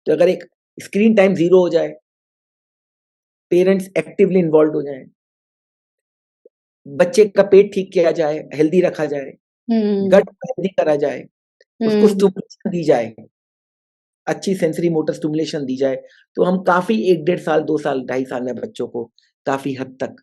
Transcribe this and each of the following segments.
तो अगर एक स्क्रीन टाइम 0 हो जाए, पेरेंट्स एक्टिवली इन्वॉल्व हो जाएँ, बच्चे का पेट ठीक किया जाए, हेल्दी रखा जाए, हुँ, गट हेल्दी करा जाए, उसको हुँ। स्टिमुलेशन दी जाए, अच्छी सेंसरी मोटर स्टिमुलेशन दी जाए, तो हम काफ़ी 1 डेढ़ साल, 2 साल, 2.5 साल में बच्चों को काफ़ी हद तक।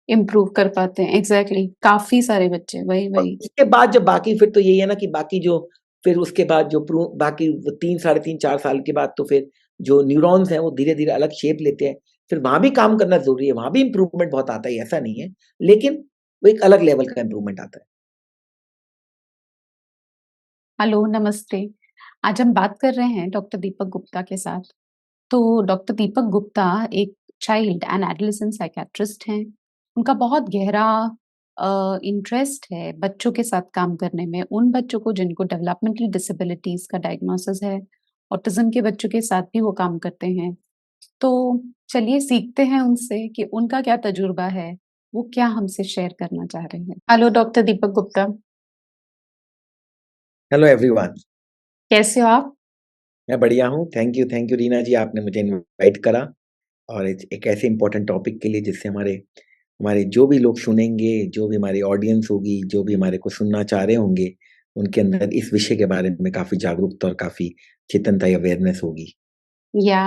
इम्प्रूव कर पाते हैं, एग्ज़ैक्टली काफ़ी सारे बच्चे, वही, और वही। उसके बाद जब बाकी फिर तो यही है ना कि बाकी जो फिर उसके बाद जो बाकी 3 साढ़े 3 4 साल के बाद तो फिर जो न्यूरॉन्स हैं वो धीरे-धीरे अलग शेप लेते हैं। फिर वहाँ भी काम करना ज़रूरी है, वहाँ भी इम्प्रूवमेंट बहुत आता है, ऐसा नहीं है। लेकिन वो एक अलग लेवल का इम्प्रूवमेंट आता है। हेलो, नमस्ते। आज हम बात कर रहे हैं डॉक्टर दीपक गुप्ता के साथ। तो डॉक्टर दीपक गुप्ता एक चाइल्ड एंड एडोलेसेंट साइकियाट्रिस्ट हैं। उनका बहुत गहरा इंटरेस्ट है बच्चों के साथ काम करने में, उन बच्चों को जिनको डेवलपमेंटल डिसेबिलिटीज़ का डायग्नोसिस है, ऑटिज़्म के बच्चों के साथ भी वो काम करते हैं। तो चलिए सीखते हैं उनसे कि उनका क्या तजुर्बा है, वो क्या हमसे शेयर करना चाह रहे हैं। Hello doctor Deepak Gupta, hello everyone, कैसे हो आप? मैं बढ़िया हूँ। थैंक यू रीना जी, आपने मुझे इनवाइट करा और एक ऐसे इम्पोर्टेंट टॉपिक के लिए जिससे हमारे हमारे जो भी लोग सुनेंगे, जो भी हमारी ऑडियंस होगी, जो भी हमारे को सुनना चाह रहे होंगे, उनके अंदर इस विषय के बारे में काफ़ी जागरूकता और काफ़ी चेतनता या अवेयरनेस होगी। या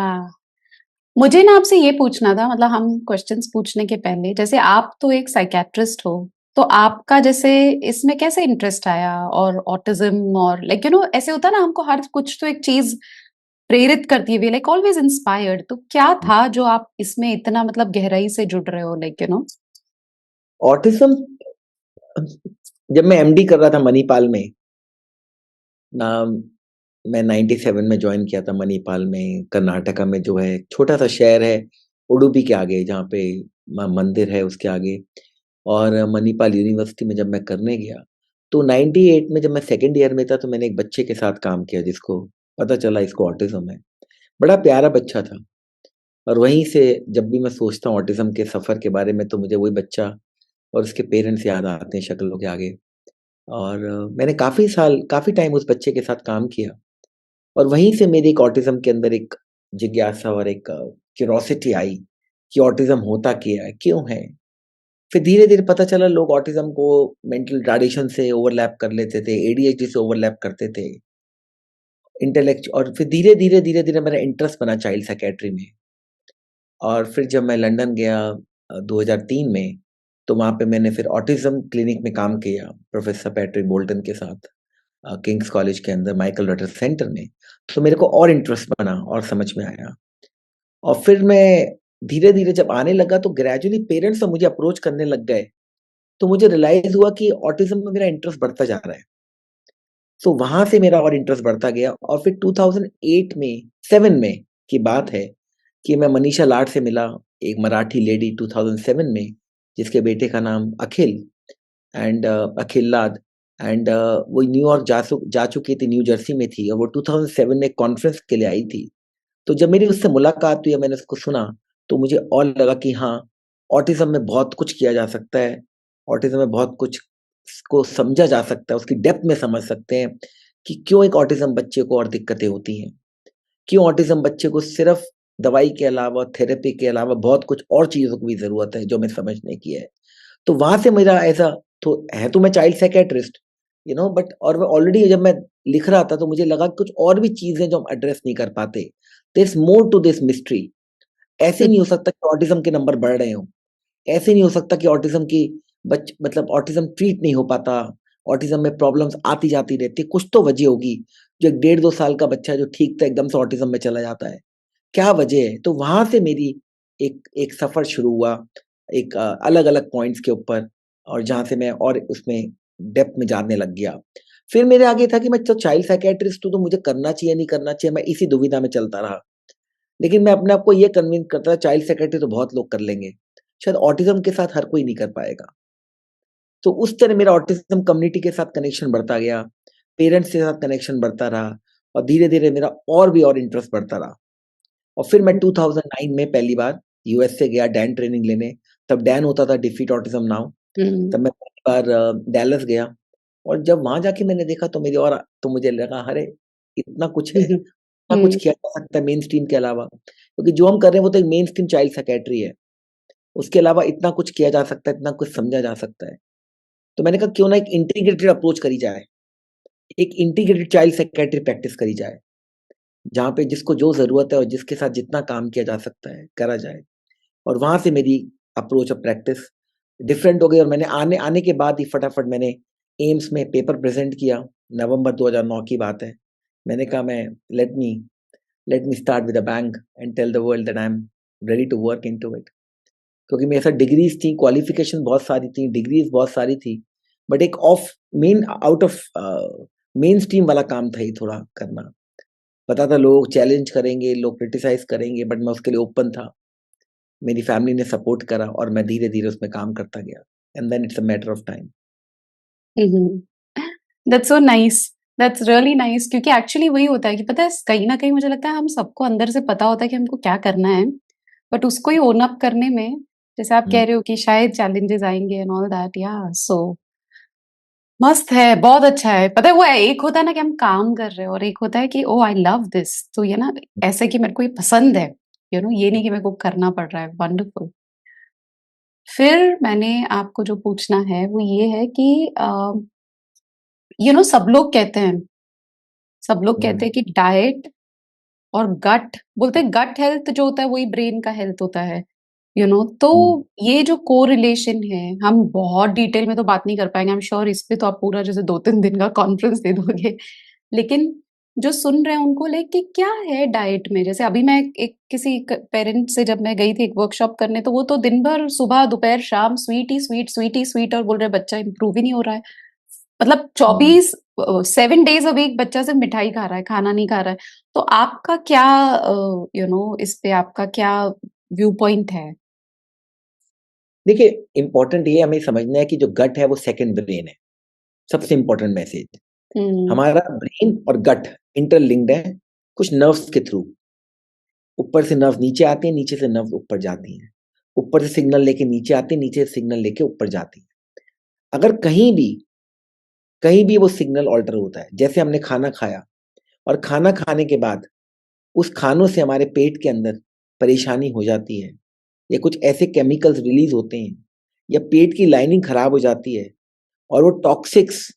मुझे ना आपसे ये पूछना था मतलब हम क्वेश्चंस पूछने के पहले जैसे आप तो एक साइकियाट्रिस्ट हो, तो आपका जैसे इसमें कैसे इंटरेस्ट आया और ऑटिज्म और लाइक ऐसे होता है ना हमको हर कुछ तो एक चीज़ प्रेरित करती है, वी लाइक ऑलवेज़ इंस्पायर्ड तो क्या था जो आप इसमें इतना मतलब गहराई से जुड़ रहे हो ऑटिज़्म जब मैं एमडी कर रहा था मणिपाल में, नाम मैं 97 में जॉइन किया था मणिपाल में, कर्नाटका में जो है एक छोटा-सा शहर है, उडुपी के आगे जहाँ पे मंदिर है उसके आगे। और मणिपाल यूनिवर्सिटी में जब मैं करने गया, तो 98 में जब मैं सेकंड ईयर में था तो मैंने एक बच्चे के साथ काम किया जिसको पता चला इसको ऑटिज़्म है। बड़ा प्यारा बच्चा था और वहीं से जब भी मैं सोचता हूँ ऑटिज़्म के सफ़र के बारे में तो मुझे वही बच्चा और उसके पेरेंट्स याद आते हैं शक्लों के आगे। और मैंने काफ़ी टाइम उस बच्चे के साथ काम किया और वहीं से मेरी एक ऑटिज़्म के अंदर एक जिज्ञासा और एक क्यूरोसिटी आई कि ऑटिज़्म होता क्या है? क्यों है? फिर धीरे-धीरे पता चला लोग ऑटिज़्म को मेंटल रिटार्डेशन से ओवरलैप कर लेते थे, एडीएचडी से ओवरलैप करते थे, और फिर धीरे-धीरे मेरा इंटरेस्ट बना चाइल्ड साइकियाट्री में। और फिर जब मैं लंदन गया 2003 में, तो वहाँ पे मैंने फिर ऑटिज़्म क्लिनिक में काम किया, प्रोफ़ेसर पैट्रिक बोल्टन के साथ किंग्स कॉलेज के अंदर माइकल रटर सेंटर में। तो मेरे को और इंटरेस्ट बना और समझ में आया। और फिर मैं धीरे-धीरे जब आने लगा तो ग्रेजुअली पेरेंट्स तो मुझे अप्रोच करने लग गए। तो मुझे रियलाइज़ हुआ कि ऑटिज़्म में मेरा इंटरेस्ट बढ़ता जा रहा है। तो वहाँ से मेरा और इंटरेस्ट बढ़ता गया और फिर 2008 में 7 में की बात है कि मैं मनीषा लाड से मिला, एक मराठी लेडी 2007 में, जिसके बेटे का नाम अखिल अखिल लाड वो न्यूयॉर्क जा चुकी थी, न्यू जर्सी में थी और वो 2007 में कॉन्फ्रेंस के लिए आई थी। तो जब मेरी उससे मुलाकात हुई और मैंने उसको सुना, तो मुझे और लगा कि हाँ, ऑटिज़्म में बहुत कुछ किया जा सकता है। ऑटिज़्म में बहुत कुछ को समझा जा सकता है, उसकी डेप्थ में समझ सकते हैं कि क्यों एक ऑटिज़्म बच्चे को और दिक्कतें होती हैं। क्यों ऑटिज़्म बच्चे को सिर्फ़ दवाई के अलावा, थेरेपी के अलावा बहुत कुछ और चीज़ों की भी ज़रूरत है, जो हमें समझने की है। तो वहाँ से मेरा ऐसा तो मैं चाइल्ड साइकियाट्रिस्ट, बट और मैं ऑलरेडी जब मैं लिख रहा था तो मुझे लगा कुछ और भी चीज़ें जो हम एड्रेस नहीं कर पाते। There is more to this mystery. ऐसे नहीं हो सकता कि ऑटिज़्म के नंबर बढ़ रहे हों। ऐसे नहीं हो सकता कि ऑटिज़्म की मतलब ऑटिज़्म ट्रीट नहीं हो पाता। ऑटिज़्म में प्रॉब्लम्स आती-जाती रहती है। कुछ तो वजह होगी, जो एक डेढ़ 2 साल का बच्चा है जो ठीक था एकदम से ऑटिज़्म में चला जाता है। क्या वजह है? तो वहाँ से मेरी एक एक सफ़र शुरू हुआ, एक अलग-अलग पॉइंट्स के ऊपर और जहाँ से मैं और उसमें डेप्थ में जानने लग गया। फिर मेरे आगे था कि मैं तो चाइल्ड साइकियाट्रिस्ट हूँ, तो मुझे करना चाहिए, नहीं करना चाहिए, मैं इसी दुविधा में चलता रहा। लेकिन मैं अपने आप को ये कन्विंस करता था चाइल्ड साइकियाट्री तो बहुत लोग कर लेंगे, शायद ऑटिज़्म के साथ हर कोई नहीं कर पाएगा। तो उस तरह मेरा ऑटिज़्म कम्युनिटी के साथ कनेक्शन बढ़ता गया, पेरेंट्स के साथ कनेक्शन बढ़ता रहा और धीरे-धीरे मेरा और भी और इंटरेस्ट बढ़ता रहा। और फिर मैं 2009 में पहली बार यूएस से गया डैन ट्रेनिंग लेने, तब डैन होता था डिफीट ऑटिज़्म नाउ। तब मैं पहली बार डैलस गया और जब वहाँ जाके मैंने देखा तो मुझे लगा अरे! इतना कुछ है। इतना कुछ हुँ, किया जा सकता है मेन स्ट्रीम के अलावा, क्योंकि जो हम कर रहे हैं वो तो एक मेन स्ट्रीम चाइल्ड साइकियाट्री है। उसके अलावा इतना कुछ किया जा सकता है, इतना कुछ समझा जा सकता है। तो मैंने कहा क्यों ना एक इंटीग्रेटेड अप्रोच करी जाए, एक इंटीग्रेटेड चाइल्ड साइकियाट्री प्रैक्टिस करी जाए, जहाँ पे जिसको जो ज़रूरत है और जिसके साथ जितना काम किया जा सकता है, करा जाए। और वहाँ से मेरी अप्रोच और प्रैक्टिस डिफरेंट हो गई और मैंने आने आने के बाद ही फटाफट मैंने एम्स में पेपर प्रेज़ेंट किया, नवंबर 2009 की बात है। मैंने कहा मैं let me start with a bang and tell the world that I am ready to work into it. क्योंकि मेरे साथ डिग्रीज़ थी, क्वालिफ़िकेशन बहुत सारी थी, डिग्रीज़ बहुत सारी थी, बट एक of main out of main stream वाला काम था ये थोड़ा करना। पता था लोग चैलेंज करेंगे, लोग क्रिटिसाइज़ करेंगे, बट मैं उसके लिए ओपन था। मेरी फैमिली ने सपोर्ट करा और मैं धीरे-धीरे उसमें काम करता गया and then it's a matter of time. Hmm, hmm. That's so nice, that's really nice क्योंकि एक्चुअली वही होता है कि पता है कहीं न कहीं मुझे लगता है हम सबको अंदर से पता होता है कि हमको क्या करना है, बट उसको ही ओन अप करने में जैसे आप हुँ। कह रहे हो कि शायद चैलेंजेस आएँगे एंड ऑल दैट सो मस्त है, बहुत अच्छा है। पता है वो है एक होता है ना कि हम काम कर रहे हैं और एक होता है कि ओह आई लव दिस तो ये ना ऐसे कि मेरे को ये पसंद है, ये नहीं कि मेरे को करना पड़ रहा है, वंडरफुल। फिर मैंने आपको जो पूछना है वो ये है कि सब लोग कहते हैं सब लोग हुँ, कहते हैं कि डाइट और गट बोलते हैं गट हेल्थ जो होता है वही ब्रेन का हेल्थ होता है तो हुँ। ये जो कोरिलेशन है हम बहुत डिटेल में तो बात नहीं कर पाएंगे आई एम श्योर इस पे तो आप पूरा जैसे 2-3 दिन का कॉन्फ्रेंस दे दोगे लेकिन जो सुन रहे हैं उनको लेके क्या है डाइट में जैसे अभी मैं एक किसी पेरेंट से जब मैं गई थी एक वर्कशॉप करने तो वो तो दिन भर सुबह दोपहर शाम स्वीट ही स्वीट और बोल रहे बच्चा इंप्रूव ही नहीं हो रहा है मतलब हुँ। 24 7 डेज अ वीक बच्चा सिर्फ मिठाई खा रहा है, खाना नहीं खा रहा है। तो आपका क्या इस पे आपका क्या व्यू पॉइंट है? देखिए, इम्पोर्टेंट ये हमें समझना है कि जो गट है वो सेकंड ब्रेन है, सबसे इम्पोर्टेंट मैसेज। हुँ, हमारा ब्रेन और गट इंटरलिंक्ड है कुछ नर्व्स के थ्रू। ऊपर से नर्व नीचे आती हैं, नीचे से नर्व ऊपर जाती हैं। ऊपर से सिग्नल लेके नीचे आती हैं, नीचे से सिग्नल लेके ऊपर जाती हैं। अगर कहीं भी वो सिग्नल अल्टर होता है, जैसे हमने खाना खाया और खाना खाने के बाद उस खानों से हमारे पेट के अंदर परेशानी हो जाती है या कुछ ऐसे केमिकल्स रिलीज होते हैं या पेट की लाइनिंग खराब हो जाती है और वो टॉक्सिक्स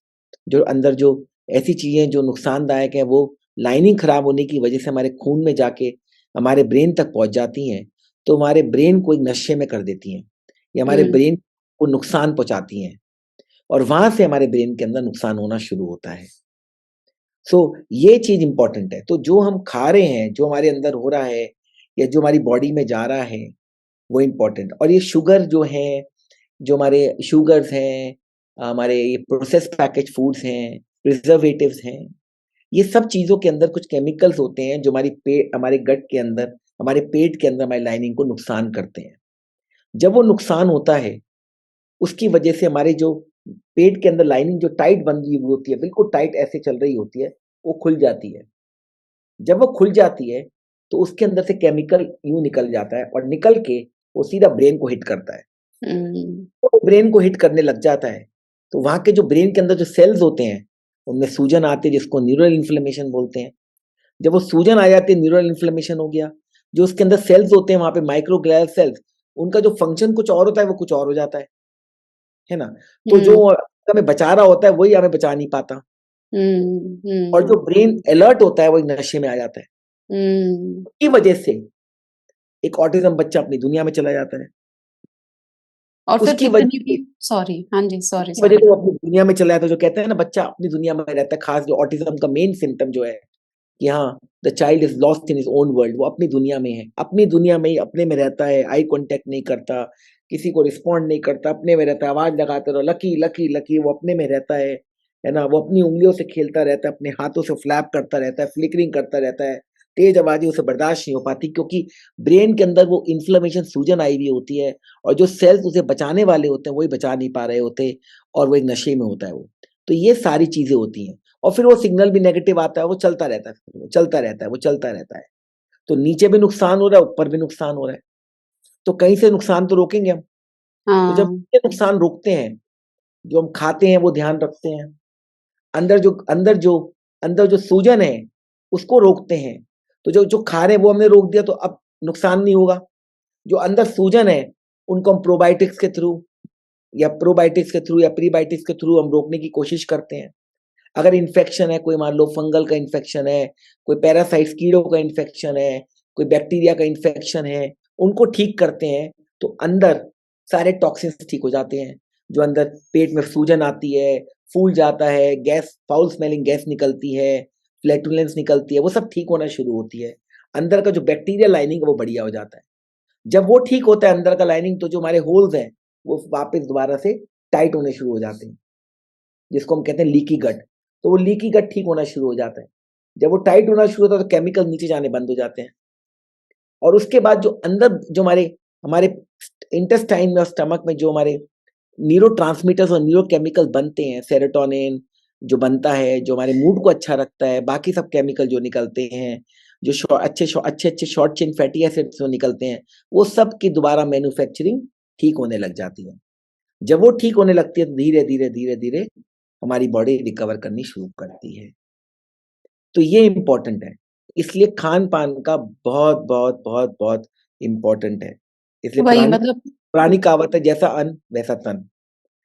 जो अंदर जो ऐसी चीजें जो नुकसानदायक है वो लाइनिंग खराब होने की वजह से हमारे खून में जाके हमारे ब्रेन तक पहुंच जाती हैं तो हमारे ब्रेन को एक नशे में कर देती हैं या हमारे हुँ, ब्रेन को नुकसान पहुंचाती हैं और वहां से हमारे ब्रेन के अंदर नुकसान होना शुरू होता है। सो ये चीज इंपॉर्टेंट है। तो जो हम खा रहे हैं, जो हमारे अंदर हो रहा है या जो हमारी बॉडी में जा रहा है, वो इंपॉर्टेंट। और ये शुगर जो है, जो हमारे शुगर्स हैं, हमारे ये प्रोसेस्ड पैकेज फूड्स हैं, प्रिजर्वेटिव्स हैं, ये सब चीज़ों के अंदर कुछ केमिकल्स होते हैं जो हमारे गट के अंदर, हमारे पेट के अंदर हमारी लाइनिंग को नुकसान करते हैं। जब वो नुकसान होता है, उसकी वजह से हमारे जो पेट के अंदर लाइनिंग जो टाइट बंधी हुई होती है, बिल्कुल टाइट ऐसे चल रही होती है, वो खुल जाती है। जब वो खुल जाती है, तो उसके अंदर से केमिकल यूँ निकल जाता है और निकल के वो सीधा ब्रेन को हिट करता है। हुँ, तो ब्रेन को हिट करने लग जाता है, तो वहाँ के जो ब्रेन के अंदर जो सेल्स होते हैं, उनमें सूजन आती है जिसको न्यूरल इन्फ्लेमेशन बोलते हैं। जब वो सूजन आ जाती है, न्यूरल इन्फ्लेमेशन हो गया, जो उसके अंदर सेल्स होते हैं वहाँ पे माइक्रोग्लियल सेल्स, उनका जो फंक्शन कुछ और होता है, वो कुछ और हो जाता है ना? तो जो हुँ, हमें बचा रहा होता है, वही हमें बचा नहीं पाता हुँ, और जो हुँ, ब्रेन अलर्ट होता है, वो एक नशे में आ जाता है। हुँ। उसकी वजह से एक ऑटिज़्म बच्चा अपनी दुनिया में चला जाता है। और फिर उसकी वजह कितनी भी सॉरी, हाँ जी, सॉरी, उसकी वजह सॉरी। से वो अपनी दुनिया में चला जाता है, जो कहते हैं ना बच्चा अपनी दुनिया में रहता है, खास जो ऑटिज़्म का मेन सिम्पटम जो है कि हाँ, the child is lost in his own world, वो अपनी दुनिया में है। अपनी दुनिया में ही अपने में रहता है, आई कॉन्टैक्ट नहीं करता, किसी को रिस्पॉन्ड नहीं करता, अपने में रहता है, आवाज़ लगाते रहो, लकी, लकी, लकी, वो अपने में रहता है ना? वो अपनी उँगलियों से खेलता रहता है, अपने हाथों से फ्लैप करता रहता है, फ्लिकरिंग करता रहता है, तेज़ आवाज़ें उसे बर्दाश्त नहीं हो पाती क्योंकि ब्रेन के अंदर वो इन्फ्लेमेशन सूजन आई हुई होती है और जो सेल्स उसे बचाने वाले होते हैं, वही बचा नहीं पा रहे होते और वो एक नशे में होता है वो। तो ये सारी चीज़ें होती हैं। और फिर वो सिग्नल भी नेगेटिव आता है, वो चलता रहता है, वो चलता रहता है, वो चलता रहता है। तो नीचे भी नुकसान हो रहा है, ऊपर भी नुकसान हो रहा है। तो कहीं से नुकसान तो रोकेंगे हम। तो जब हाँ, ये नुकसान रोकते हैं, जो हम खाते हैं वो ध्यान रखते हैं, अंदर जो अंदर जो अंदर जो सूजन है, उसको रोकते हैं, तो जो खा रहे हैं वो हमने रोक दिया, तो अब नुकसान नहीं होगा। जो अंदर सूजन है उनको हम प्रोबायोटिक्स के थ्रू या प्रोबायोटिक्स के थ्रू या प्रीबायोटिक्स के थ्रू हम रोकने की कोशिश करते हैं। अगर इन्फेक्शन है, कोई मान लो फंगल का इन्फेक्शन है, कोई पैरासाइट्स कीड़ों का इन्फेक्शन है, कोई बैक्टीरिया का इन्फेक्शन है, उनको ठीक करते हैं तो अंदर सारे टॉक्सिन्स ठीक हो जाते हैं। जो अंदर पेट में सूजन आती है, फूल जाता है, गैस, फाउल स्मेलिंग गैस निकलती है, फ्लैटुलेंस निकलती है, वो सब ठीक होना शुरू होती है। अंदर का जो बैक्टीरियल लाइनिंग है वो बढ़िया हो जाता है। जब वो ठीक होता है अंदर का लाइनिंग, तो जो हमारे होल्स हैं वो वापस दोबारा से टाइट होने शुरू हो जाते हैं, जिसको हम कहते हैं लीकी गट। तो वो लीकी गट ठीक होना शुरू हो जाता है। जब वो टाइट होना शुरू होता है तो केमिकल नीचे जाने बंद हो जाते हैं। और उसके बाद जो अंदर जो हमारे हमारे इंटेस्टाइन में और स्टमक में जो हमारे न्यूरोट्रांसमीटर्स और न्यूरोकेमिकल बनते हैं, सेरोटोनिन जो बनता है, जो हमारे मूड को अच्छा रखता है, बाकी सब केमिकल जो निकलते हैं, जो अच्छे शॉर्ट चेन फैटी एसिड्स जो निकलते हैं, वो सब की दोबारा मैन्युफैक्चरिंग ठीक होने लग जाती है। जब वो ठीक होने लगती है तो धीरे धीरे धीरे धीरे हमारी बॉडी रिकवर करनी शुरू करती है। तो ये इम्पोर्टेंट है। इसलिए खान-पान का बहुत, बहुत, बहुत, बहुत इम्पोर्टेंट है। इसलिए वही पुरानी मतलब पुरानी कहावत है, जैसा अन्न वैसा तन।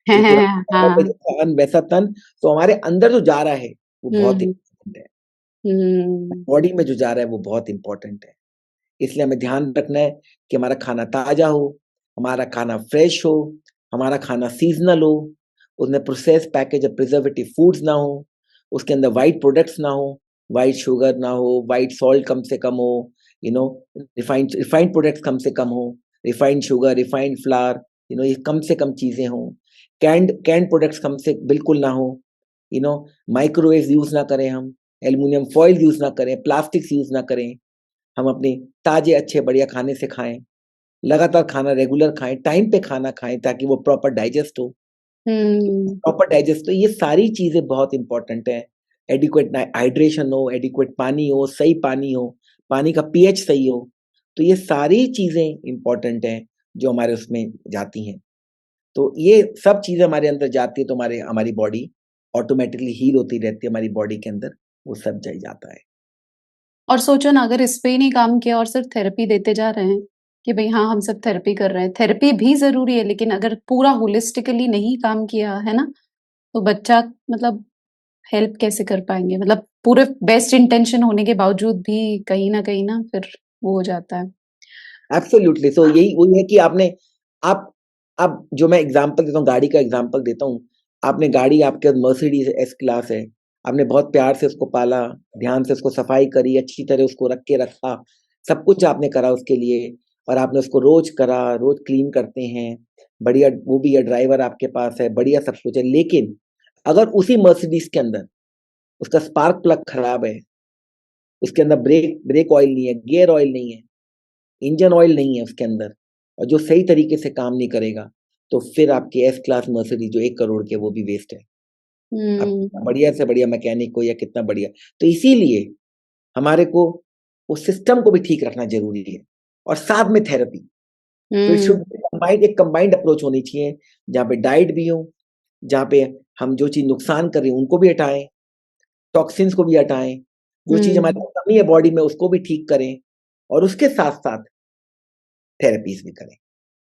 है, ये है, पुरानी है, कहावत है, हाँ। जैसा अन्न वैसा तन। तो हमारे अंदर जो जा रहा है वो बहुत हुँ, इम्पोर्टेंट है। हुँ, बॉडी में जो जा रहा है वो बहुत इम्पोर्टेंट है। इसलिए हमें ध्यान रखना है कि हमारा खाना ताज़ा हो, हमारा खाना फ्रेश हो, हमारा खाना सीज़नल हो, उसमें प्रोसेस्ड पैकेज या प्रिजर्वेटिव फूड्स ना हो, उसके अंदर व्हाइट प्रोडक्ट्स ना हो, व्हाइट शुगर ना हो, व्हाइट सॉल्ट कम से कम हो, you know refined refined products कम से कम हो, रिफाइंड शुगर, रिफाइंड फ्लावर, ये कम से कम चीज़ें हों। कैन्ड प्रोडक्ट्स कम से बिल्कुल ना हो, माइक्रोवेव यूज़ ना करें हम, एल्युमिनियम फॉइल यूज़ ना करें, प्लास्टिक्स यूज़ ना करें। हम अपने ताज़े अच्छे बढ़िया खाने से खाएँ, लगातार खाना रेगुलर खाएँ, टाइम पे खाना खाएँ ताकि वो प्रॉपर डाइजेस्ट हो। हुँ, प्रॉपर डाइजेस्ट, तो ये सारी चीज़ें बहुत इम्पोर्टेंट हैं। एडिक्वेट ना हाइड्रेशन हो, एडिक्वेट पानी हो, पानी का पीएच सही हो। तो ये सारी चीज़ें इम्पोर्टेंट हैं जो हमारे उसमें जाती हैं। तो ये सब चीज़ें हमारे अंदर जाती है तो हमारी बॉडी ऑटोमैटिकली हील होती रहती है, हमारी बॉडी के अंदर वो सब चल जाता है। और सोचो ना अगर इस पे ही नहीं काम किया और सिर्फ थेरेपी देते जा रहे हैं, कि भई हाँ, हम सब थेरेपी कर रहे हैं। थेरेपी भी ज़रूरी है लेकिन अगर पूरा होलिस्टिकली नहीं काम किया, है ना? तो बच्चा मतलब हेल्प कैसे कर पाएँगे? मतलब पूरे बेस्ट इंटेंशन होने के बावजूद भी कहीं न कहीं ना फिर वो हो जाता है। एब्सोल्युटली, सो यही वही है कि आप अब जो मैं एग्ज़ाम्पल देता हूँ, गाड़ी का एग्ज़ाम्पल देता हूँ। आपने गाड़ी, आपके मर्सिडीज़ एस क्लास है, आपने बहुत प्यार से उसको पाला, ध्यान से उसको सफाई करी, अच्छी तरह उसको रख के रखा, सब कुछ आपने करा उसके लिए और आपने उसको रोज़ करा, रोज़ क्लीन करते हैं, बढ़िया वो भी है, ड्राइवर आपके पास है, बढ़िया सब कुछ है। लेकिन अगर उसी मर्सिडीज़ के अंदर उसका स्पार्क प्लग खराब है, उसके अंदर ब्रेक ब्रेक ऑयल नहीं है, गियर ऑयल नहीं है, इंजन ऑयल नहीं है उसके अंदर और जो सही तरीके से काम नहीं करेगा, तो फिर आपकी एस क्लास मर्सिडीज़ जो 1 करोड़ की है वो भी वेस्ट है। आप हुँ, कितना बढ़िया से बढ़िया मैकेनिक हो या कितना बढ़िया, तो इसीलिए हमारे को उस सिस्टम को भी ठीक रखना ज़रूरी है और साथ में थेरेपी। तो इट शुड हुँ, बी एक कंबाइंड अप्रोच होनी चाहिए, जहाँ पे डाइट भी हो, जहाँ पे हम जो चीज़ नुकसान कर रही है उनको भी हटाएँ, टॉक्सिन्स को भी हटाएँ, जो चीज़ हमारी हुँ, कमी है बॉडी में उसको भी ठीक करें और उसके साथ-साथ थेरेपीज़ भी करें।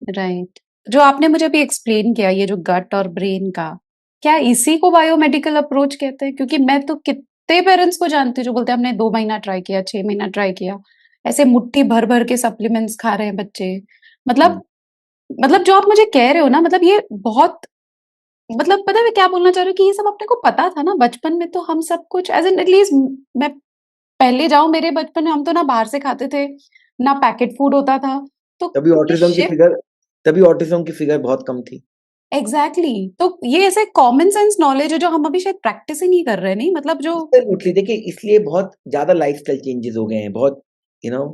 राइट। जो आपने मुझे अभी एक्सप्लेन किया ये जो गट और ब्रेन का, क्या इसी को बायोमेडिकल अप्रोच कहते हैं? क्योंकि मैं तो कितने पेरेंट्स को जानती हूँ जो बोलते हैं हमने 2 महीना ट्राई किया, 6 महीना ट्राई किया। ऐसे मुट्ठी भर-भर के सप्लीमेंट्स खा रहे हैं बच्चे। हुँ। मतलब मतलब जो आप मुझे कह रहे हो ना मतलब ये बहुत मतलब पता है मैं क्या बोलना चाह रही हूँ कि ये सब अपने को पता था ना बचपन में तो हम सब कुछ एज़ इन एटलीस्ट मैं पहले जाऊँ मेरे बचपन में हम तो ना बाहर से खाते थे, ना पैकेट फूड होता था। तो तभी ये ऑटिज़्म की शिफ्ट फ़िगर तभी ऑटिज़्म की फ़िगर बहुत कम थी। एग्ज़ैक्टली तो ये ऐसे कॉमन सेंस नॉलेज है जो हम अभी शायद प्रैक्टिस ही नहीं कर रहे नहीं मतलब जो एब्सोल्युटली, देखिए इसलिए बहुत ज़्यादा लाइफ़स्टाइल चेंजेज़ हो गए हैं, बहुत यू नो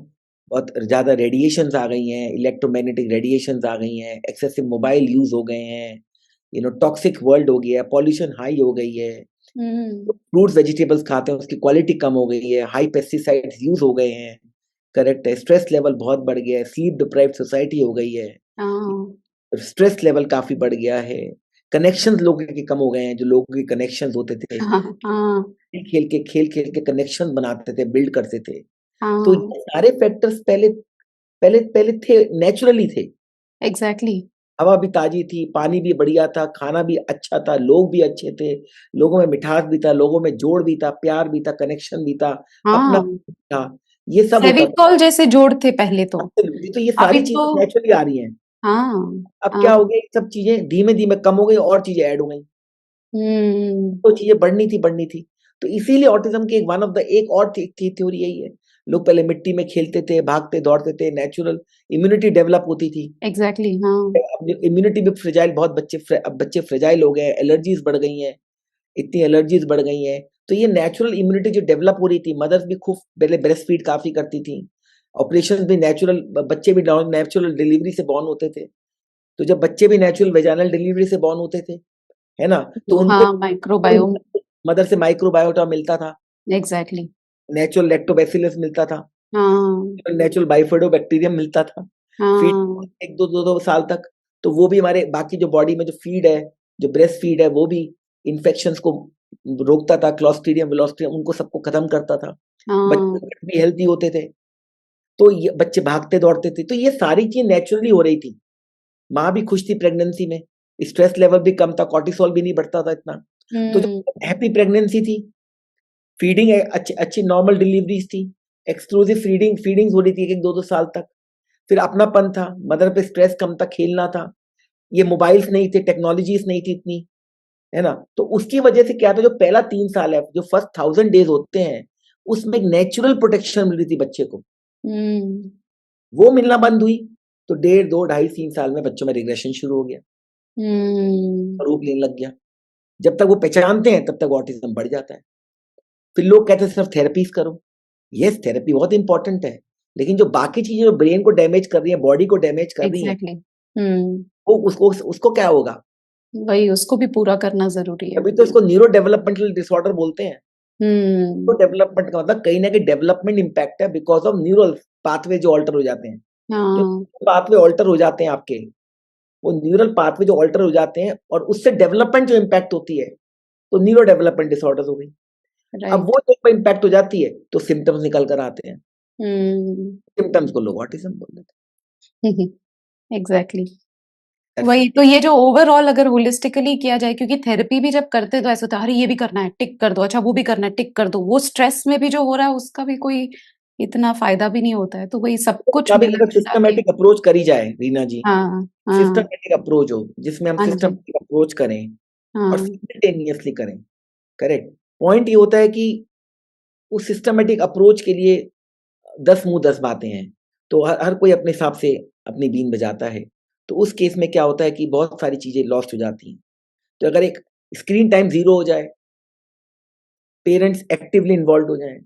बहुत ज़्यादा रेडिएशंस आ गई हैं, इलेक्ट्रोमैग्नेटिक रेडिएशंस आ गई हैं, एक्सेसिव मोबाइल यूज़ हो गए हैं, टॉक्सिक वर्ल्ड हो गया है, पॉल्यूशन हाई हो गई है, हुँ, फ्रूट्स वेजिटेबल्स खाते हैं उसकी क्वालिटी कम हो गई है, हाई पेस्टिसाइड्स यूज़ हो गए हैं, करेक्ट है, स्ट्रेस लेवल बहुत बढ़ गया है, स्लीप डिप्राइव्ड सोसाइटी हो गई है। हाँ, स्ट्रेस लेवल काफ़ी बढ़ गया है, कनेक्शंस लोगों के कम हो गए हैं, जो लोगों के कनेक्शंस होते थे, हाँ, हाँ, खेल-खेल के कनेक्शन बनाते थे, बिल्ड करते थे। तो हाँ, ये सारे फैक्टर्स पहले पहले पहले थे, नेचुरली थे। एग्ज़ैक्टली। हवा भी ताज़ी थी, पानी भी बढ़िया था, खाना भी अच्छा था, लोग भी अच्छे थे, लोगों में मिठास भी था, लोगों में जोड़ भी था, प्यार भी था, कनेक्शन भी था, हाँ, अपनापन भी था, ये सब होता था। फेविकॉल जैसे जोड़ थे पहले तो। एब्सोल्युटली, तो ये अभी सारी तो चीज़ें नेचुरली आ रही हैं। हाँ, अब क्या हाँ। हो गया, ये सब चीज़ें धीमे-धीमे कम हो गई और चीज़ें ऐड हो गई। हुँ, तो चीज़ें बढ़नी थी। तो इसीलिए ऑटिज़्म की एक वन ऑफ द एक और थी थ्योरी यही है। लोग पहले मिट्टी में खेलते थे, भागते दौड़ते थे, नेचुरल इम्यूनिटी डेवलप होती थी। एग्ज़ैक्टली हाँ। अब इम्यूनिटी भी फ्रेजाइल, बहुत अब बच्चे फ्रेजाइल हो गए हैं, एलर्जीज़ बढ़ गई हैं, इतनी एलर्जीज़ बढ़ गई हैं। तो ये नेचुरल इम्यूनिटी जो डेवलप हो रही थी, मदर्स भी खूब पहले ब्रेस्ट फीड काफ़ी करती थी। ऑपरेशंस भी नेचुरल, बच्चे भी नेचुरल डिलीवरी से बॉर्न होते थे। तो जब बच्चे भी नेचुरल वेजाइनल डिलीवरी से बॉर्न होते थे, है ना? तो तो उनको हाँ, माइक्रोबायोम मदर से माइक्रोबायोटा मिलता था, एग्ज़ैक्टली। नेचुरल लैक्टोबैसिलस मिलता था, हाँ, नेचुरल बाइफिडोबैक्टीरियम मिलता था। फीड हाँ, 1 2 साल तक, तो वो भी हमारे बाकी जो बॉडी में जो फीड है, जो ब्रेस्ट फीड है, वो भी इन्फेक्शंस को रोकता था, क्लॉस्ट्रिडियम, विलोस्ट्रिडियम उनको सबको खत्म करता था। हाँ। बच्चे भी हेल्दी होते थे, तो ये बच्चे भागते दौड़ते थे, तो ये सारी चीज़ें नेचुरली हो रही थी। माँ भी खुश थी प्रेगनेंसी में, स्ट्रेस लेवल भी कम था, कॉर्टिसोल भी नहीं बढ़ता था इतना। तो हुँ, जो हैप्पी प्रेगनेंसी थी, फीडिंग अच्छी अच्छी नॉर्मल डिलीवरीज़ थी, एक्सक्लूसिव फीडिंग्स हो रही थी 1-1 2-2 साल तक। फिर अपनापन था, मदर पे स्ट्रेस कम था, खेलना था। ये मोबाइल्स नहीं थे, टेक्नोलॉजीज़ नहीं थी इतनी, है ना? तो उसकी वजह से क्या था, जो पहला 3 साल है, जो फर्स्ट 1000 डेज़ होते हैं, उसमें एक नेचुरल प्रोटेक्शन मिल रही थी बच्चे को। हुँ, वो मिलना बंद हुई, तो डेढ़ 2 ढाई 3 साल में बच्चों में रिग्रेशन शुरू हो गया, हुँ, रूप लेने लग गया। जब तक वो पहचानते हैं, तब तक ऑटिज़्म बढ़ जाता है। फिर लोग कहते हैं सिर्फ थेरेपीज़ करो। येस, थेरेपी बहुत इम्पोर्टेंट है, लेकिन जो बाकी चीज़ें जो ब्रेन को डैमेज कर रही हैं, बॉडी को डैमेज कर रही हैं, एग्ज़ैक्टली। हुँ, वो उसको उसको क्या होगा? वही उसको भी पूरा करना ज़रूरी है। तभी तो इसको न्यूरो डेवलपमेंटल डिसऑर्डर बोलते हैं। न्यूरो हुँ, डेवलपमेंट का मतलब कहीं न कहीं डेवलपमेंट इम्पैक्ट है बिकॉज़ ऑफ न्यूरल पाथवे जो अल्टर हो जाते हैं। तो हाँ, पाथवे अल्टर हो जाते हैं आपके, वो न्यूरल पाथवे जो अल्टर हो जाते हैं और उससे डेवलपमेंट जो इम्पैक्ट होती है, तो न्यूरो डेवलपमेंट डिसऑर्डर्स हो गई। अब राइट। वो जब पे इम्पैक्ट हो जाती है, तो सिम्पटम्स निकल कर आते हैं। हुँ, सिम्पटम्स को लोग ऑटिज़्म बोल देते एग्ज़ैक्टली। हैं। दैट्स वही इट। तो ये जो ओवरऑल अगर होलिस्टिकली किया जाए क्योंकि थेरेपी भी जब करते हैं तो ऐसा होता है अरे ये भी करना है टिक कर दो अच्छा वो भी करना है टिक कर दो वो स्ट्रेस में भी जो हो रहा है उसका भी कोई इतना फायदा भी नहीं होता है तो वही सब तो कुछ काफ़ी मिला अगर जुला के सिस्टमैटिक अप्रोच करी जाए रीना जी, हाँ हाँ सिस्टमैटिक अप्रोच हो, जिसमें हम हाँ जी सिस्टमैटिक अप्रोच करें और हाँ साइमल्टेनियसली करें, करेक्ट? पॉइंट ये होता है कि उस सिस्टमैटिक अप्रोच के लिए 10 मुँह 10 बातें हैं। तो हर हर कोई अपने हिसाब से अपनी बीन बजाता है। तो उस केस में क्या होता है कि बहुत सारी चीज़ें लॉस्ट हो जाती हैं। तो अगर एक स्क्रीन टाइम 0 हो जाए, पेरेंट्स एक्टिवली इन्वॉल्वड हो जाएँ,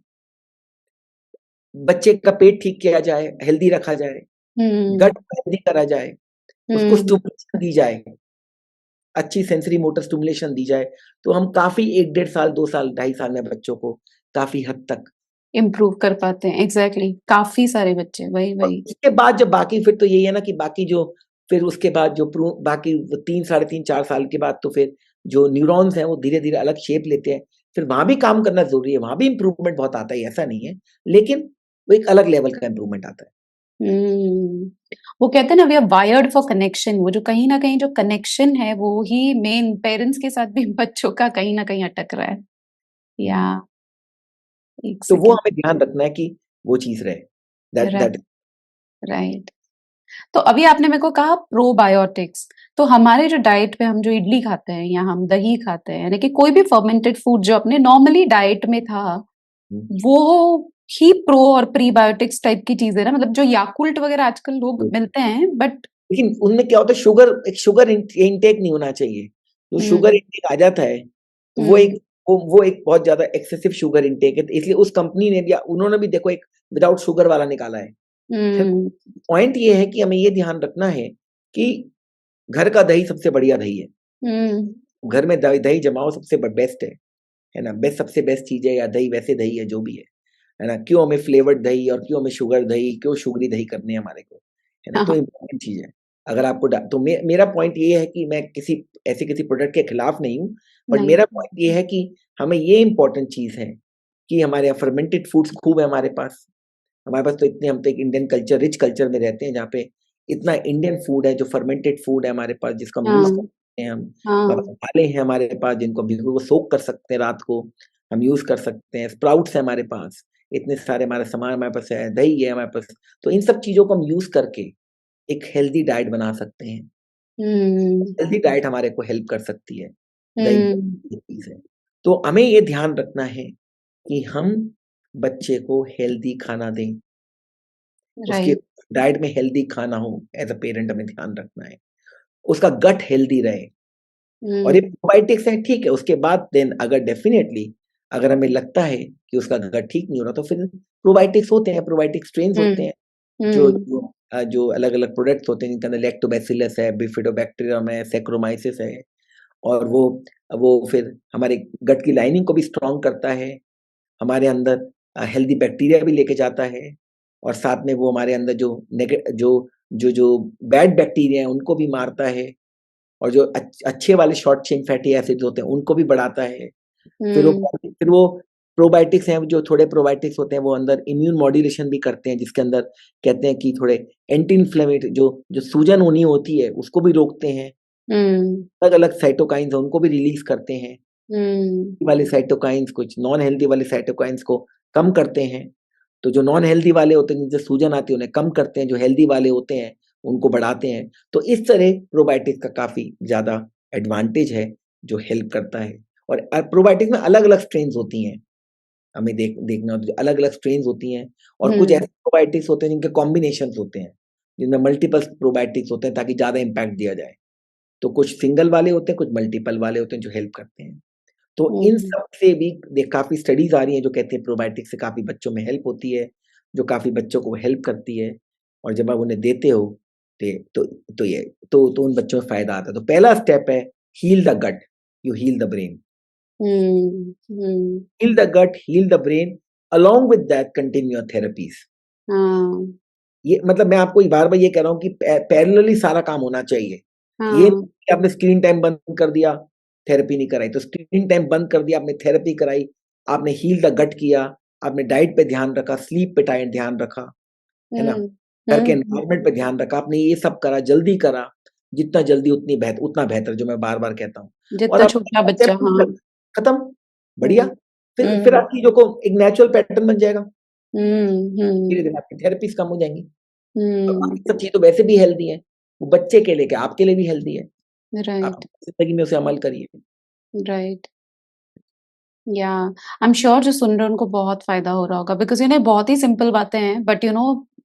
बच्चे का पेट ठीक किया जाए, हेल्दी रखा जाए, हम्म गट हेल्दी करा जाए, उसको हम्म स्टिमुलेशन दी जाए, अच्छी सेंसरी मोटर स्टिमुलेशन दी जाए, तो हम काफ़ी 1 डेढ़ साल, 2 साल, ढाई साल में बच्चों को काफ़ी हद तक। इम्प्रूव कर पाते हैं एग्जैक्टली काफी सारे बच्चे वही और वही उसके बाद जब बाकी फिर तो यही है ना कि बाकी जो फिर उसके बाद जो बाकी 3 साढ़े 3 4 साल के बाद तो फिर जो न्यूरॉन्स हैं वो धीरे-धीरे अलग शेप लेते हैं। फिर वहाँ भी काम करना ज़रूरी है, वहाँ भी इम्प्रूवमेंट बहुत आता है, ऐसा नहीं है। लेकिन वो एक अलग लेवल का इम्प्रूवमेंट आता है। हम्म वो कहते हैं ना we are wired for connection वो जो कहीं ना कहीं जो कनेक्शन है वो ही मेन पेरेंट्स के साथ भी बच्चों का कहीं ना कहीं अटक रहा है या एक तो वो सेकेंड हमें ध्यान रखना है कि वो चीज़ रहे। दैट राइट दैट राइट तो अभी आपने मेरे को कहा प्रोबायोटिक्स तो हमारे जो डाइट में हम जो इडली खाते हैं या हम दही खाते हैं यानी कि कोई भी फर्मेंटेड फूड जो अपने नॉर्मली डाइट में था हुँ, वो ही प्रो और प्रीबायोटिक्स टाइप की चीज है ना मतलब जो याकुल्ट वगैरह आजकल लोग हुँ। मिलते हैं बट लेकिन उनमें क्या होता है शुगर इनटेक नहीं होना चाहिए। जो शुगर हम्म इनटेक आ जाता है, तो हम्म वो एक बहुत ज़्यादा एक्सेसिव शुगर इनटेक है। इसलिए उस कंपनी ने भी उन्होंने भी देखो एक विदाउट शुगर वाला निकाला है। फिर हम्म पॉइंट ये है कि हमें ये ध्यान रखना है कि घर का दही सबसे बढ़िया दही है। हम्म घर में दही दही जमाओ सबसे बेस्ट है ना? सबसे बेस्ट चीज़ है या दही वैसे दही है जो भी है ना? क्यों हमें फ्लेवर्ड दही और क्यों हमें शुगर दही, क्यों शुगरी दही करनी है हमारे को, है ना? हाँ तो हाँ इम्पोर्टेंट चीज़ है। अगर आपको तो मेरा पॉइंट ये है कि मैं किसी प्रोडक्ट के खिलाफ नहीं हूँ, बट नहीं मेरा पॉइंट ये है कि हमें ये इम्पोर्टेंट चीज़ है कि हमारे यहाँ फर्मेंटेड फूड्स खूब है हमारे पास। हमारे पास तो इतने, हम तो एक इंडियन कल्चर, रिच कल्चर में रहते हैं, जहाँ पे इतना इंडियन फूड है, जो फर्मेंटेड फूड है हमारे पास, जिसको हम यूज हाँ, करते हैं। हम हमारे हाँ, पास दालें हैं हमारे पास, जिनको भिगो को सोक कर सकते हैं, रात को हम यूज कर सकते हैं। स्प्राउट्स है हमारे पास, इतने सारे हमारे सामान हमारे पास है, दही है हमारे पास। तो इन सब चीजों को हम यूज करके एक हेल्दी डाइट बना सकते हैं। हम्म, हेल्दी डाइट हमारे को हेल्प कर सकती है। दही हम्म, ये चीज है। तो हमें ये ध्यान रखना है कि हम बच्चे को हेल्दी खाना दें, उसकी राइट, डाइट में हेल्दी खाना हो। एज अ पेरेंट हमें ध्यान रखना है, उसका गट हेल्दी रहे। और ये हम्म, प्रोबायोटिक्स है, ठीक है, उसके बाद देन अगर डेफिनेटली अगर हमें लगता है कि उसका गट ठीक नहीं हो रहा, तो फिर प्रोबायोटिक्स होते हैं, प्रोबायोटिक स्ट्रेन्स होते हम्म, हैं, जो हम्म, जो जो अलग-अलग प्रोडक्ट्स होते हैं, जिनके अंदर लैक्टोबैसिलस है, बिफिडोबैक्टीरियम है, सैक्रोमाइसिस है, और वो फिर हमारे गट की लाइनिंग को भी स्ट्रॉन्ग करता है, हमारे अंदर हेल्दी बैक्टीरिया भी लेके जाता है, और साथ में वो हमारे अंदर जो नेगे जो जो जो बैड बैक्टीरिया है उनको भी मारता है, और जो अच्छे वाले शॉर्ट चेन फैटी एसिड्स होते हैं उनको भी बढ़ाता है। हम्म, फिर वो प्रोबायोटिक्स हैं, जो थोड़े प्रोबायोटिक्स होते हैं वो अंदर इम्यून मॉड्यूलेशन भी करते हैं, जिसके अंदर कहते हैं कि थोड़े एंटी इन्फ्लेमेटरी, जो जो सूजन होनी होती है उसको भी रोकते हैं। हम्म, अलग-अलग साइटोकाइन्स हैं उनको भी रिलीज़ करते हैं। हम्म, वाले साइटोकाइन्स कुछ नॉन हेल्दी वाले साइटोकाइन्स को कम करते हैं। तो जो नॉन हेल्दी वाले होते हैं, जिनसे सूजन आती है, उन्हें कम करते हैं, जो हेल्दी वाले होते हैं उनको बढ़ाते हैं। तो इस तरह प्रोबायोटिक्स का काफ़ी ज़्यादा एडवांटेज है, जो हेल्प करता है। और प्रोबायोटिक्स में अलग-अलग स्ट्रेन्स होती हैं। हमें देखना होता है, अलग-अलग स्ट्रेन्स होती हैं, और कुछ हम्म, ऐसे प्रोबायोटिक्स होते हैं जिनके कॉम्बिनेशंस होते हैं, जिनमें मल्टीपल प्रोबायोटिक्स होते हैं ताकि ज़्यादा इम्पैक्ट दिया जाए। तो कुछ सिंगल वाले होते हैं, कुछ मल्टीपल वाले होते हैं जो हेल्प करते हैं। तो इन हम्म, सब से भी काफ़ी स्टडीज़ आ रही हैं जो कहती हैं प्रोबायोटिक्स से काफ़ी बच्चों में हेल्प होती है, जो काफ़ी बच्चों को हेल्प करती है, और जब आप उन्हें देते हो ते तो ये तो उन बच्चों में फ़ायदा आता है। तो पहला स्टेप है heal the gut, you heal the brain. Hmm, hmm, heal the gut, heal the brain, along with that continue your therapies. हाँ, ये मतलब मैं आपको बार-बार ये कह रहा हूँ कि पैरेलली सारा काम होना चाहिए। ये नहीं हाँ, कि आपने स्क्रीन टाइम बंद कर दिया, थेरेपी नहीं कराई। तो स्क्रीन टाइम बंद कर दिया, आपने थेरेपी कराई, आपने हील द गट किया, आपने डाइट पे ध्यान रखा, स्लीप पे ध्यान रखा, है ना? हम्म, घर के हम्म, एनवायरनमेंट पे ध्यान रखा, आपने ये सब करा, जल्दी करा, जितना जल्दी उतना बेहतर, जो मैं बार-बार कहता हूँ। और जितना आप छोटा बच्चा, एक्सेप्ट हाँ, कर, खत्म, बढ़िया। हम्म, फिर हम्म, आप चीज़ों को एक नेचुरल पैटर्न बन जाएगा। हम्म, धीरे-धीरे आपकी थेरेपीज़ कम हो जाएँगी। और हम्म, बाकी सब चीज़ें तो वैसे भी हेल्दी हैं। वो बच्चे के लिए क्या, आपके लिए भी हेल्दी है। आप राइट, ज़िंदगी में उसे अमल करिए। राइट, या आई एम श्योर जो सुन रहे हैं उनको बहुत फायदा हो रहा होगा, बिकॉज़ बहुत ही सिंपल बातें हैं, बट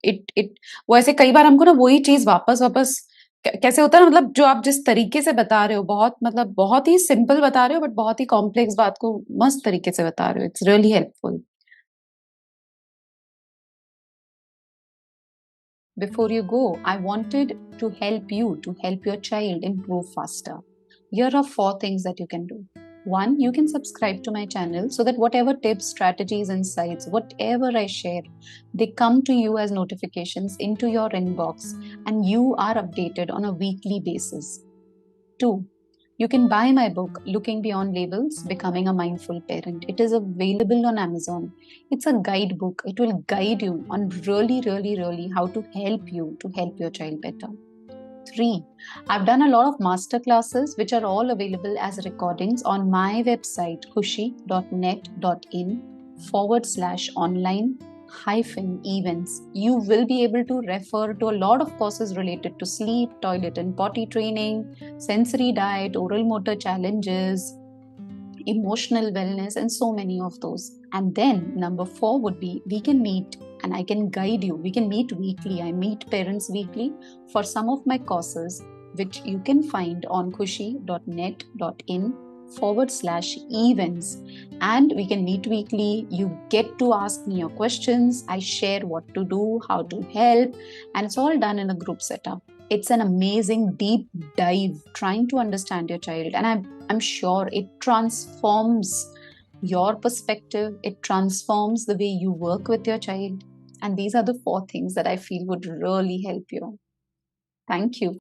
इट इट वो ऐसे कई बार हमको ना वही चीज़ वापस-वापस कैसे होता है ना, मतलब जो आप जिस तरीके से बता रहे हो, बहुत मतलब बहुत ही सिंपल बता रहे हो, बट बहुत ही कॉम्प्लेक्स बात को मस्त तरीके से बता रहे हो। It's really helpful. Before you go, I wanted to help you to help your child improve faster. Here are 4 things that you can do. One, you can subscribe to my channel so that whatever tips, strategies, insights, whatever I share, they come to you as notifications into your inbox and you are updated on a weekly basis. Two, you can buy my book, Looking Beyond Labels Becoming a Mindful Parent. It is available on Amazon. It's a guidebook. It will guide you on really how to help you to help your child better. Three, I've done a lot of master classes which are all available as recordings on my website, khushi.net.in/online events. You will be able to refer to a lot of courses related to sleep, toilet and potty training, sensory diet, oral motor challenges, emotional wellness, and so many of those. And then number 4 would be we can meet and I can guide you. We can meet weekly. I meet parents weekly for some of my courses, which you can find on khushi.net.in/events. And we can meet weekly. You get to ask me your questions. I share what to do, how to help, and it's all done in a group setup. It's an amazing deep dive trying to understand your child, and I'm sure it transforms your perspective, it transforms the way you work with your child. And these are the 4 things that I feel would really help you. Thank you.